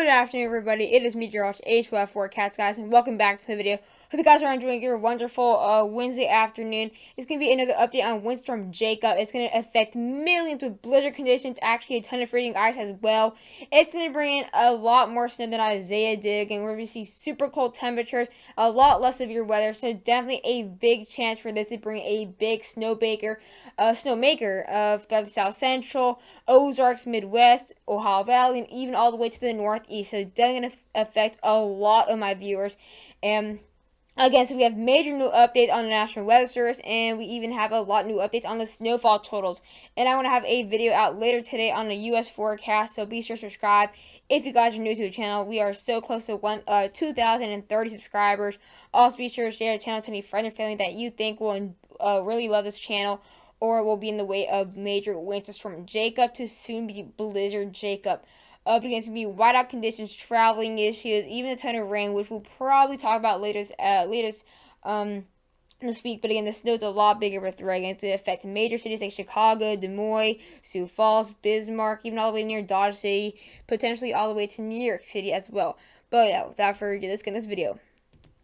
Good afternoon, everybody. It is Meteorologist H4 Cats, guys, and welcome back to the video. Hope you guys are enjoying your wonderful Wednesday afternoon. It's going to be another update on Windstorm Jacob. It's going to affect millions with blizzard conditions, actually a ton of freezing ice as well. It's going to bring in a lot more snow than Isaiah did. Again, we're going to see super cold temperatures, a lot less severe weather, so definitely a big chance for this to bring a big snowmaker of the South Central, Ozarks, Midwest, Ohio Valley, and even all the way to the Northeast. So definitely going to affect a lot of my viewers. And again, so we have major new updates on the National Weather Service, and we even have a lot of new updates on the snowfall totals. And I want to have a video out later today on the U.S. forecast, so be sure to subscribe if you guys are new to the channel. We are so close to 2,030 subscribers. Also, be sure to share the channel to any friend or family that you think will really love this channel, or will be in the way of major winter storm Jacob to soon be blizzard Jacob. Up against going to be whiteout conditions, traveling issues, even a ton of rain, which we'll probably talk about latest this week. But again, the snow's a lot bigger with rain. It's going to affect major cities like Chicago, Des Moines, Sioux Falls, Bismarck, even all the way near Dodge City, potentially all the way to New York City as well. But yeah, without further ado, let's get in this video.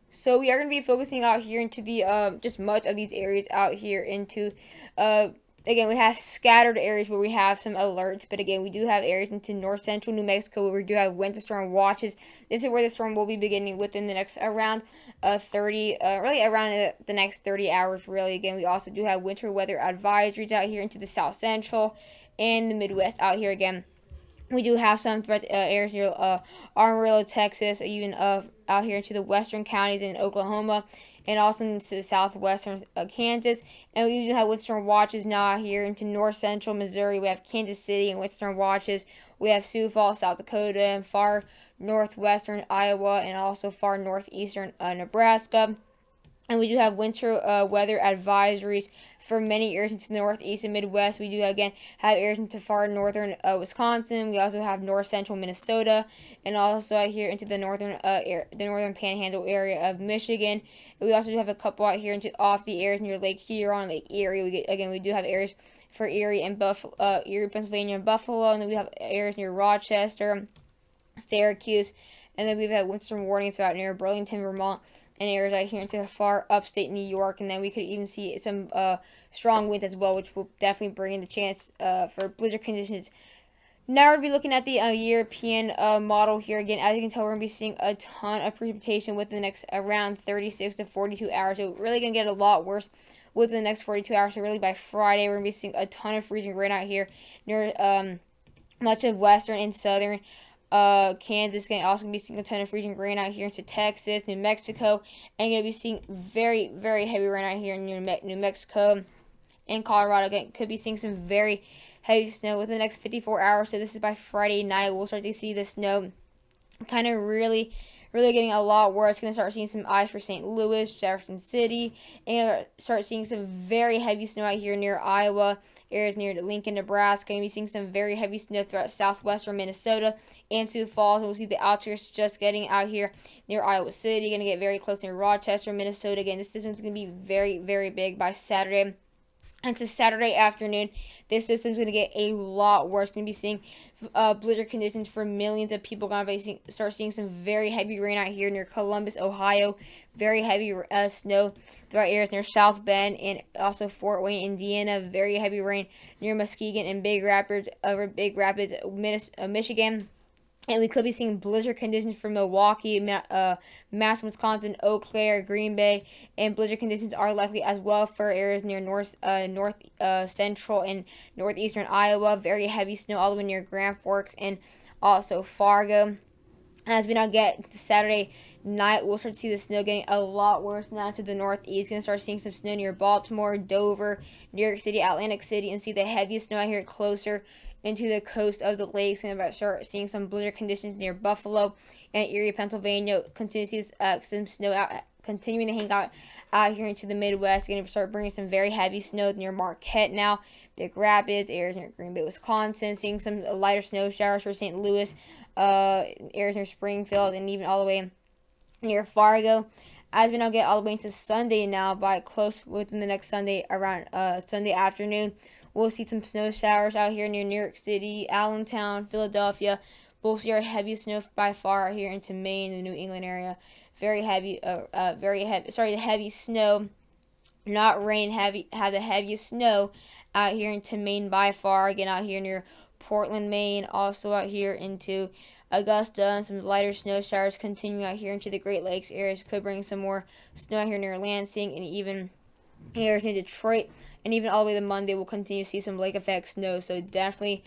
So we are going to be focusing out here into the just much of these areas out here into again, we have scattered areas where we have some alerts, but again, we do have areas into north central New Mexico where we do have winter storm watches. This is where the storm will be beginning within the next around the next 30 hours, really. Again, we also do have winter weather advisories out here into the south central and the Midwest out here again. We do have some areas near Amarillo, Texas, even out here into the western counties in Oklahoma, and also into southwestern Kansas. And we do have windstorm watches now out here into north central Missouri. We have Kansas City and windstorm watches. We have Sioux Falls, South Dakota, and far northwestern Iowa, and also far northeastern Nebraska. And we do have winter weather advisories for many areas into the northeast and Midwest. We do again have areas into far northern Wisconsin. We also have north central Minnesota, and also out here into the northern Panhandle area of Michigan. And we also do have a couple out here into off the areas near Lake Huron, Lake Erie. We do have areas for Erie and Erie, Pennsylvania, and Buffalo, and then we have areas near Rochester, Syracuse, and then we've had windstorm warnings out near Burlington, Vermont, and areas out here into the far upstate New York. And then we could even see some strong winds as well, which will definitely bring in the chance for blizzard conditions. Now we're going to be looking at the European model here. Again, as you can tell, we're going to be seeing a ton of precipitation within the next around 36 to 42 hours. So really going to get a lot worse within the next 42 hours. So really by Friday, we're going to be seeing a ton of freezing rain out here near much of western and southern Kansas. Going to also be seeing a ton of freezing rain out here into Texas, New Mexico, and going to be seeing very, very heavy rain out here in New Mexico and Colorado. Again, could be seeing some very heavy snow within the next 54 hours. So this is by Friday night. We'll start to see the snow kind of really getting a lot worse. Going to start seeing some ice for St. Louis, Jefferson City, and start seeing some very heavy snow out here near Iowa, areas near Lincoln, Nebraska. Going to be seeing some very heavy snow throughout southwestern Minnesota and Sioux Falls. And we'll see the outskirts just getting out here near Iowa City. Going to get very close near Rochester, Minnesota. Again, this system's going to be very, very big by Saturday. And to Saturday afternoon, this system's going to get a lot worse. Going to be seeing blizzard conditions for millions of people. Going to start seeing some very heavy rain out here near Columbus, Ohio. Very heavy snow throughout areas near South Bend and also Fort Wayne, Indiana. Very heavy rain near Muskegon and Big Rapids, Michigan. And we could be seeing blizzard conditions for Milwaukee, Madison, Wisconsin, Eau Claire, Green Bay, and blizzard conditions are likely as well for areas near north central and northeastern Iowa. Very heavy snow all the way near Grand Forks and also Fargo. As we now get to Saturday night, we'll start to see the snow getting a lot worse now to the northeast. Going to start seeing some snow near Baltimore, Dover, New York City, Atlantic City, and see the heaviest snow out here closer into the coast of the lakes. And start seeing some blizzard conditions near Buffalo and Erie, Pennsylvania. Continue to see some snow out, continuing to hang out here into the Midwest. Going to start bringing some very heavy snow near Marquette now, Big Rapids, areas near Green Bay, Wisconsin. Seeing some lighter snow showers for St. Louis, areas near Springfield, and even all the way near Fargo. As we now get all the way into Sunday now, by close within the next Sunday, around Sunday afternoon, we'll see some snow showers out here near New York City, Allentown, Philadelphia, we'll see our heavy snow by far here into Maine, the New England area. Very heavy, the heavy snow, not rain, have the heaviest snow out here into Maine by far. Again, out here near Portland, Maine, also out here into Augusta, and some lighter snow showers continuing out here into the Great Lakes areas. Could bring some more snow out here near Lansing, and even areas near Detroit, and even all the way to Monday we'll continue to see some lake effect snow. So definitely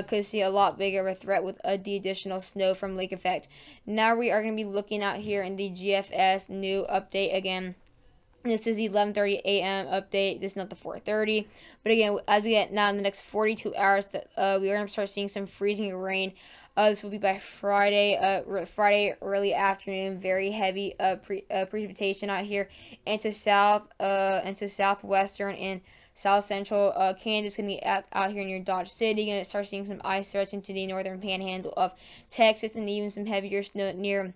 could see a lot bigger of a threat with the additional snow from lake effect. Now we are going to be looking out here in the GFS new update again. This is the 11:30 a.m. update. This is not the 4:30. But again, as we get now in the next 42 hours, we are going to start seeing some freezing rain. This will be by Friday, early afternoon. Very heavy precipitation out here into southwestern and south central Kansas. Gonna be out here near Dodge City. Gonna start seeing some ice threats into the northern panhandle of Texas, and even some heavier snow near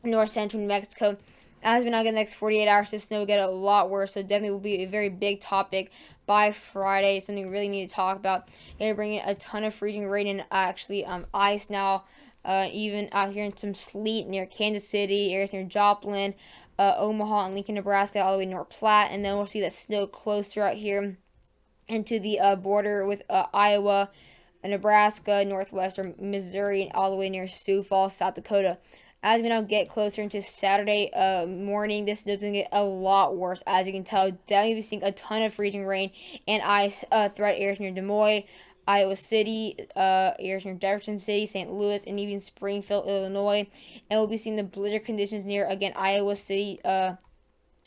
north central New Mexico. As we now get the next 48 hours, the snow will get a lot worse, so definitely will be a very big topic by Friday. It's something we really need to talk about. They're bringing a ton of freezing rain and actually ice now, even out here in some sleet near Kansas City, areas near Joplin, Omaha and Lincoln, Nebraska, all the way North Platte, and then we'll see that snow closer out here into the border with Iowa, Nebraska, northwestern Missouri, and all the way near Sioux Falls, South Dakota. As we now get closer into Saturday morning, this snow is going to get a lot worse. As you can tell, definitely be seeing a ton of freezing rain and ice threat areas near Des Moines, Iowa City, areas near Jefferson City, St. Louis, and even Springfield, Illinois. And we'll be seeing the blizzard conditions near, again, Iowa City,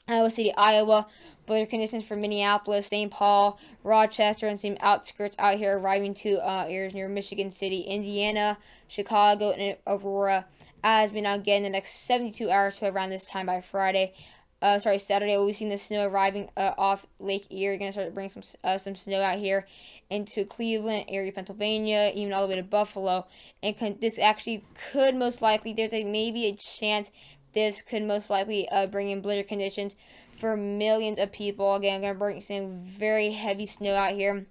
Iowa. Blizzard conditions for Minneapolis, St. Paul, Rochester, and some outskirts out here arriving to areas near Michigan City, Indiana, Chicago, and Aurora. As we now get in the next 72 hours, so around this time by Saturday, we'll be seeing the snow arriving off Lake Erie. Going to start to bring some snow out here into Cleveland, Erie, Pennsylvania, even all the way to Buffalo. And this actually could most likely, there's maybe a chance this could most likely bring in blizzard conditions for millions of people. Again, I'm going to bring some very heavy snow out here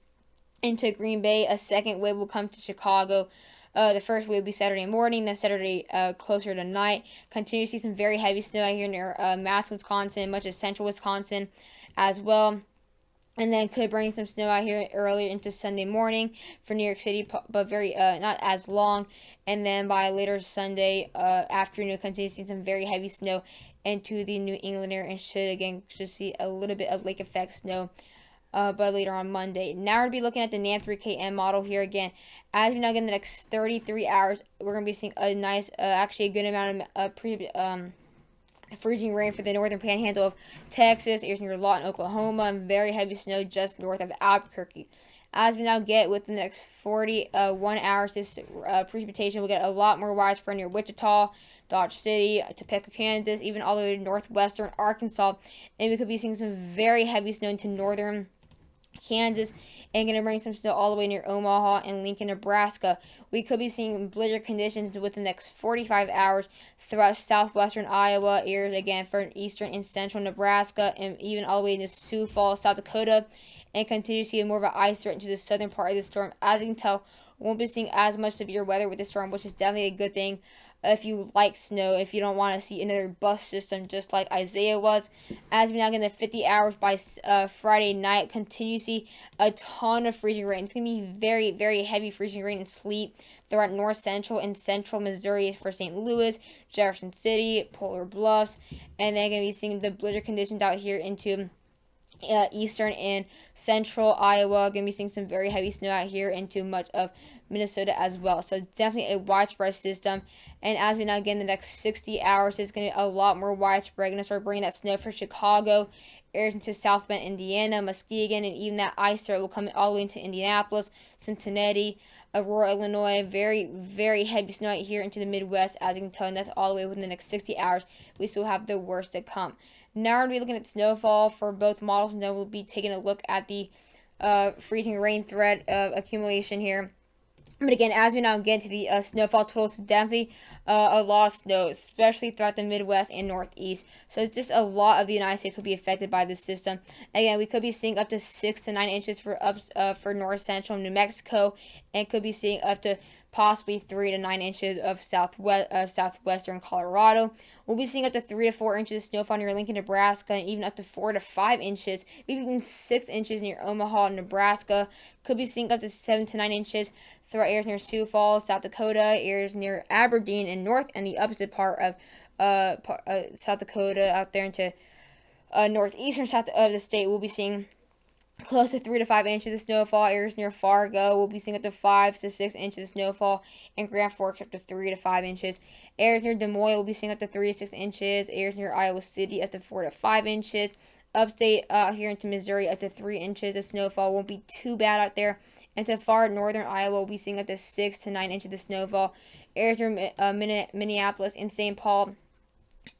into Green Bay. A second wave will come to Chicago. The first wave will be Saturday morning, then Saturday closer to night. Continue to see some very heavy snow out here near Madison, Wisconsin, much of central Wisconsin as well. And then could bring some snow out here earlier into Sunday morning for New York City, but very not as long. And then by later Sunday afternoon, continue to see some very heavy snow into the New England area, and should see a little bit of lake effect snow but later on Monday. Now we're going to be looking at the NAM3KM model here again. As we now get in the next 33 hours, we're going to be seeing a nice, actually a good amount of freezing rain for the northern panhandle of Texas, areas near Lawton, Oklahoma, and very heavy snow just north of Albuquerque. As we now get within the next 41 hours, this precipitation will get a lot more widespread near Wichita, Dodge City, Topeka, Kansas, even all the way to northwestern Arkansas. And we could be seeing some very heavy snow into northern Kansas, and going to bring some snow all the way near Omaha and Lincoln, Nebraska. We could be seeing blizzard conditions within the next 45 hours throughout southwestern Iowa, areas again for eastern and central Nebraska, and even all the way into Sioux Falls, South Dakota, and continue to see more of an ice threat into the southern part of the storm. As you can tell, we won't be seeing as much severe weather with the storm, which is definitely a good thing. If you like snow, if you don't want to see another bus system just like Isaiah was. As we now get in the 50 hours by Friday night, continue to see a ton of freezing rain. It's going to be very, very heavy freezing rain and sleet throughout north central and central Missouri for St. Louis, Jefferson City, Polar Bluffs, and then going to be seeing the blizzard conditions out here into eastern and central Iowa. Going to be seeing some very heavy snow out here into much of Minnesota as well. So it's definitely a widespread system. And as we now get in the next 60 hours, it's going to be a lot more widespread. Going to start bringing that snow for Chicago, areas into South Bend, Indiana, Muskegon, and even that ice threat will come all the way into Indianapolis, Cincinnati, Aurora, Illinois. Very, very heavy snow out here into the Midwest, as you can tell, and that's all the way within the next 60 hours. We still have the worst to come. Now we're going to be looking at snowfall for both models, and then we'll be taking a look at the freezing rain threat accumulation here. But again, as we now get to the snowfall totals, definitely a lot of snow, especially throughout the Midwest and Northeast. So it's just a lot of the United States will be affected by this system. Again, we could be seeing up to 6 to 9 inches for North Central New Mexico, and could be seeing up to possibly 3 to 9 inches of southwestern Colorado. We'll be seeing up to 3 to 4 inches of snowfall near Lincoln, Nebraska, and even up to 4 to 5 inches, maybe even 6 inches near Omaha, Nebraska. Could be seeing up to 7 to 9 inches throughout areas near Sioux Falls, South Dakota, areas near Aberdeen and north, and the opposite part of South Dakota out there into northeastern south of the state. We'll be seeing close to 3 to 5 inches of snowfall. Areas near Fargo will be seeing up to 5 to 6 inches of snowfall, and Grand Forks up to 3 to 5 inches. Areas near Des Moines will be seeing up to 3 to 6 inches. Areas near Iowa City up to 4 to 5 inches. Upstate here into Missouri up to 3 inches of snowfall. Won't be too bad out there. And to far northern Iowa, we'll be seeing up to 6 to 9 inches of snowfall. Areas near Minneapolis and St. Paul,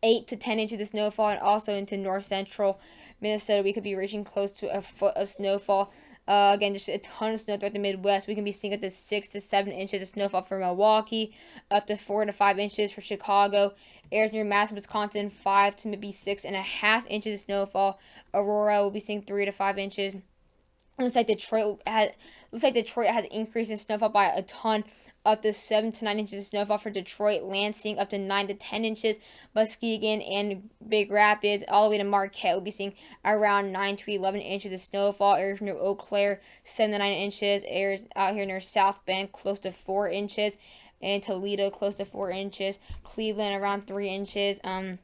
8 to 10 inches of snowfall, and also into north central Minnesota, we could be reaching close to a foot of snowfall. Again, just a ton of snow throughout the Midwest. We can be seeing up to 6 to 7 inches of snowfall for Milwaukee, up to 4 to 5 inches for Chicago. Areas near Madison, Wisconsin, 5 to maybe 6.5 inches of snowfall. Aurora will be seeing 3 to 5 inches. Looks like Detroit has increased in snowfall by a ton, up to 7 to 9 inches of snowfall for Detroit. Lansing up to 9 to 10 inches. Muskegon and Big Rapids all the way to Marquette will be seeing around 9 to 11 inches of snowfall. Areas near Eau Claire, 7 to 9 inches. Areas out here near South Bend, close to 4 inches. And Toledo, close to 4 inches. Cleveland, around 3 inches. And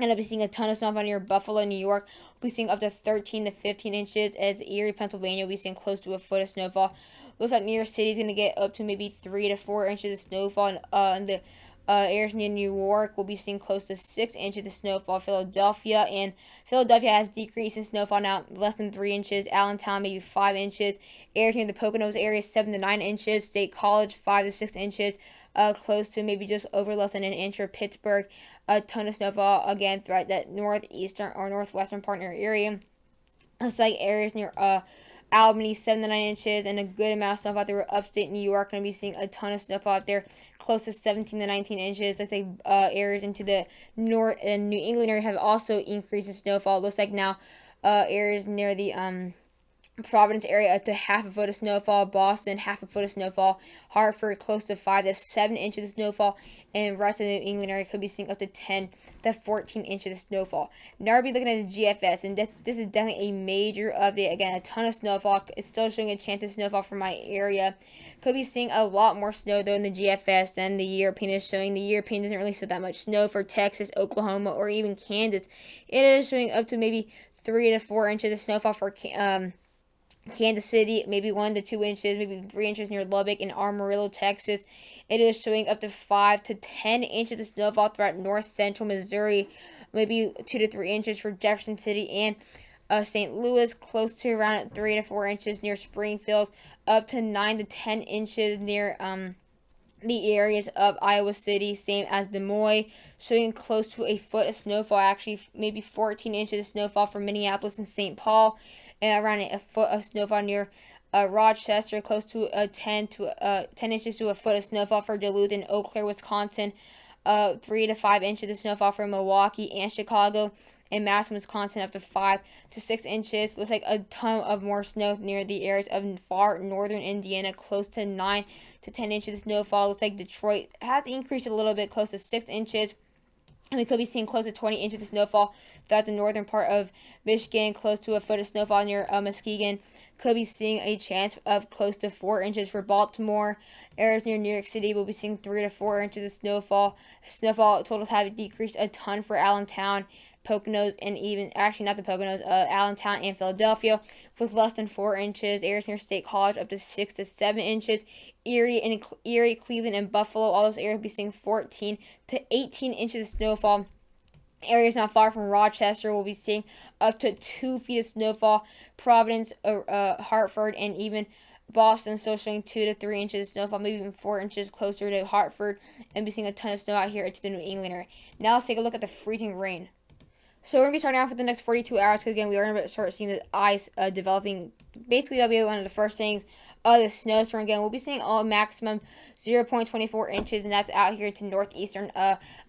I'll be seeing a ton of snowfall near Buffalo, New York. We'll be seeing up to 13 to 15 inches. As Erie, Pennsylvania, we'll be seeing close to a foot of snowfall. Looks like New York City is going to get up to maybe 3 to 4 inches of snowfall. And the areas near New York will be seeing close to 6 inches of snowfall. Philadelphia has decreased in snowfall now, less than 3 inches. Allentown, maybe 5 inches. Areas near the Poconos area, 7 to 9 inches. State College, 5 to 6 inches. Close to maybe just over less than an inch for Pittsburgh. A ton of snowfall again throughout that northeastern or northwestern part of your area. Looks like areas near Albany, 7 to 9 inches, and a good amount of snowfall out there. Upstate New York, going to be seeing a ton of snowfall out there, close to 17 to 19 inches. Looks like areas into the north and New England area have also increased in snowfall. Looks like now areas near the Providence area up to half a foot of snowfall. Boston, half a foot of snowfall. Hartford, close to 5 to 7 inches of snowfall. And rest of the New England area could be seeing up to 10 to 14 inches of snowfall. Now we'll be looking at the GFS, and this is definitely a major update. Again, a ton of snowfall. It's still showing a chance of snowfall for my area. Could be seeing a lot more snow, though, in the GFS than the European is showing. The European doesn't really show that much snow for Texas, Oklahoma, or even Kansas. It is showing up to maybe 3 to 4 inches of snowfall for Kansas City, maybe 1 to 2 inches, maybe 3 inches near Lubbock and Amarillo, Texas. It is showing up to 5 to 10 inches of snowfall throughout north central Missouri, maybe 2 to 3 inches for Jefferson City and St. Louis, close to around 3 to 4 inches near Springfield, up to 9 to 10 inches near the areas of Iowa City, same as Des Moines, showing close to a foot of snowfall, actually maybe 14 inches of snowfall for Minneapolis and St. Paul, and around a foot of snowfall near Rochester, close to 10 inches to a foot of snowfall for Duluth and Eau Claire, Wisconsin, 3 to 5 inches of snowfall for Milwaukee and Chicago, and Madison, Wisconsin, up to 5 to 6 inches. Looks like a ton of more snow near the areas of far northern Indiana, close to 9 to 10 inches of snowfall. Looks like Detroit has increased a little bit, close to 6 inches. And we could be seeing close to 20 inches of snowfall throughout the northern part of Michigan, close to a foot of snowfall near Muskegon. Could be seeing a chance of close to 4 inches for Baltimore. Areas near New York City will be seeing 3 to 4 inches of snowfall. Snowfall totals have decreased a ton for Allentown, Poconos, and even, actually not the Poconos, Allentown and Philadelphia, with less than 4 inches. Areas near State College up to 6 to 7 inches. Erie, Cleveland, and Buffalo, all those areas will be seeing 14 to 18 inches of snowfall. Areas not far from Rochester will be seeing up to 2 feet of snowfall. Providence, Hartford, and even Boston still showing 2 to 3 inches of snowfall, maybe even 4 inches closer to Hartford, and be seeing a ton of snow out here into the New England area. Now let's take a look at the freezing rain. So we're going to be starting off with the next 42 hours, because again, we are going to start seeing the ice developing. Basically, that'll be one of the first things. The snowstorm, again, we'll be seeing a maximum 0.24 inches, and that's out here to northeastern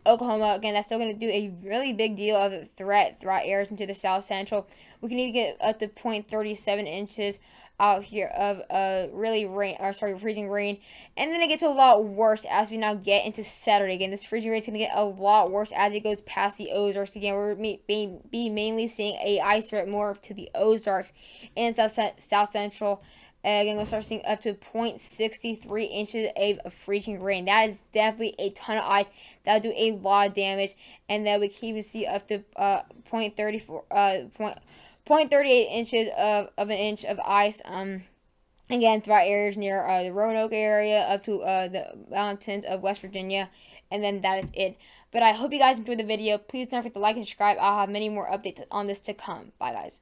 Oklahoma. Again, that's still going to do a really big deal of a threat throughout areas into the south central. We can even get up to 0.37 inches out here of really rain, or sorry, freezing rain. And then it gets a lot worse as we now get into Saturday. Again, this freezing rain is going to get a lot worse as it goes past the Ozarks. Again, we're be mainly seeing a ice threat more to the Ozarks and South Central. Again, we'll start seeing up to 0.63 inches of freezing rain. That is definitely a ton of ice. That'll do a lot of damage. And then we can even see up to 0.38 inches of an inch of ice. Again, throughout areas near the Roanoke area up to the mountains of West Virginia. And then that is it. But I hope you guys enjoyed the video. Please don't forget to like and subscribe. I'll have many more updates on this to come. Bye, guys.